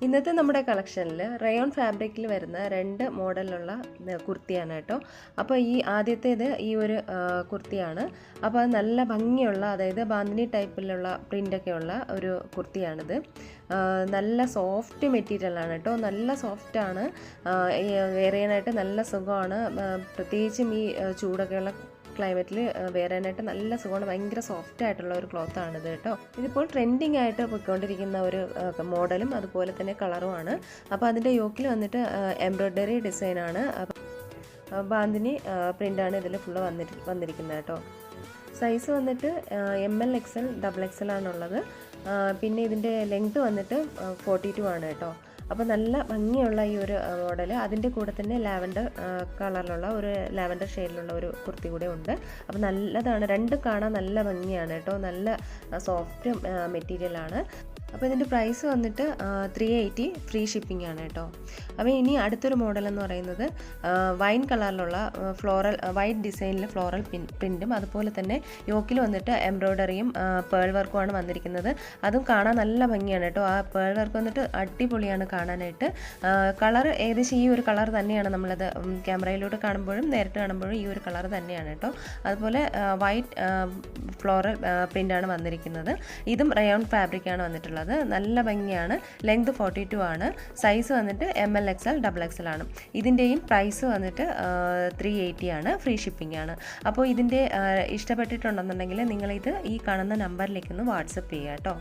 ഇന്നത്തെ നമ്മുടെ കളക്ഷനിൽ റയോൺ ഫാബ്രിക്കിൽ വരുന്ന 2 മോഡലുള്ള കുർത്തിയാണ് കേട്ടോ. അപ്പോൾ ഈ ആദ്യത്തേത് ഈ ഒരു കുർത്തിയാണ്. അപ്പോൾ അത് നല്ല ഭംഗിയുള്ള, അതായത് ബാന്തിനി ടൈപ്പിലുള്ള പ്രിൻ്റൊക്കെ ഉള്ള ഒരു കുർത്തിയാണിത്. നല്ല സോഫ്റ്റ് മെറ്റീരിയലാണ് കേട്ടോ, നല്ല സോഫ്റ്റാണ്. വെയർ ചെയ്യാനായിട്ട് നല്ല സുഖമാണ്. പ്രത്യേകിച്ചും ഈ ചൂടൊക്കെയുള്ള ക്ലൈമറ്റിൽ വെയർ ചെയ്യാനായിട്ട് നല്ല സുഖമാണ്. ഭയങ്കര സോഫ്റ്റ് ആയിട്ടുള്ള ഒരു ക്ലോത്താണിത് കേട്ടോ. ഇതിപ്പോൾ ട്രെൻഡിങ് ആയിട്ട് പോയിക്കൊണ്ടിരിക്കുന്ന ഒരു മോഡലും അതുപോലെ തന്നെ കളറുമാണ്. അപ്പോൾ അതിൻ്റെ യോക്കിൽ വന്നിട്ട് എംബ്രോയ്ഡറി ഡിസൈനാണ്. ബാന്തിനി പ്രിൻ്റാണ് ഇതിൽ ഫുള്ള് വന്നിരിക്കുന്നത് കേട്ടോ. സൈസ് വന്നിട്ട് ML XL XXL ആണുള്ളത്. പിന്നെ ഇതിൻ്റെ ലെങ്ത് വന്നിട്ട് 42 ആണ് കേട്ടോ. അപ്പോൾ നല്ല ഭംഗിയുള്ള ഈ ഒരു മോഡൽ, അതിൻ്റെ കൂടെ തന്നെ ലാവൻഡർ കളറിലുള്ള ഒരു ലാവൻഡർ ഷെയ്ഡിലുള്ള ഒരു കുർത്തി കൂടെ ഉണ്ട്. അപ്പോൾ നല്ലതാണ്, രണ്ടും കാണാൻ നല്ല ഭംഗിയാണ് കേട്ടോ. നല്ല സോഫ്റ്റ് മെറ്റീരിയലാണ്. അപ്പോൾ ഇതിൻ്റെ പ്രൈസ് വന്നിട്ട് 380 ഫ്രീ ഷിപ്പിംഗ് ആണ് കേട്ടോ. അപ്പോൾ ഇനി അടുത്തൊരു മോഡൽ എന്ന് പറയുന്നത് വൈൻ കളറിലുള്ള ഫ്ലോറൽ വൈറ്റ് ഡിസൈനിൽ ഫ്ലോറൽ പ്രിൻറ്റും അതുപോലെ തന്നെ യോക്കിൽ വന്നിട്ട് എംബ്രോയ്ഡറിയും പേൾ വർക്കുമാണ് വന്നിരിക്കുന്നത്. അതും കാണാൻ നല്ല ഭംഗിയാണ് കേട്ടോ. ആ പേൾ വർക്ക് വന്നിട്ട് അടിപൊളിയാണ് കാണാനായിട്ട്. കളർ ഏകദേശം ഈ ഒരു കളർ തന്നെയാണ്, നമ്മളത് ക്യാമറയിലൂടെ കാണുമ്പോഴും നേരിട്ട് കാണുമ്പോഴും ഈ ഒരു കളർ തന്നെയാണ് കേട്ടോ. അതുപോലെ വൈറ്റ് ഫ്ലോറൽ പ്രിൻ്റാണ് വന്നിരിക്കുന്നത്. ഇതും റയോൺ ഫാബ്രിക്കാണ് വന്നിട്ടുള്ളത്. നല്ല ഭംഗിയാണ്. ലെങ്ത് 42 ആണ്. സൈസ് വന്നിട്ട് ML XL XXL ആണ്. ഇതിൻ്റെയും പ്രൈസ് വന്നിട്ട് 380 ആണ്. ഫ്രീ ഷിപ്പിംഗ് ആണ്. അപ്പോൾ ഇതിൻ്റെ ഇഷ്ടപ്പെട്ടിട്ടുണ്ടെന്നുണ്ടെങ്കിൽ നിങ്ങളിത് ഈ കാണുന്ന നമ്പറിലേക്കൊന്ന് വാട്സപ്പ് ചെയ്യുക കേട്ടോ.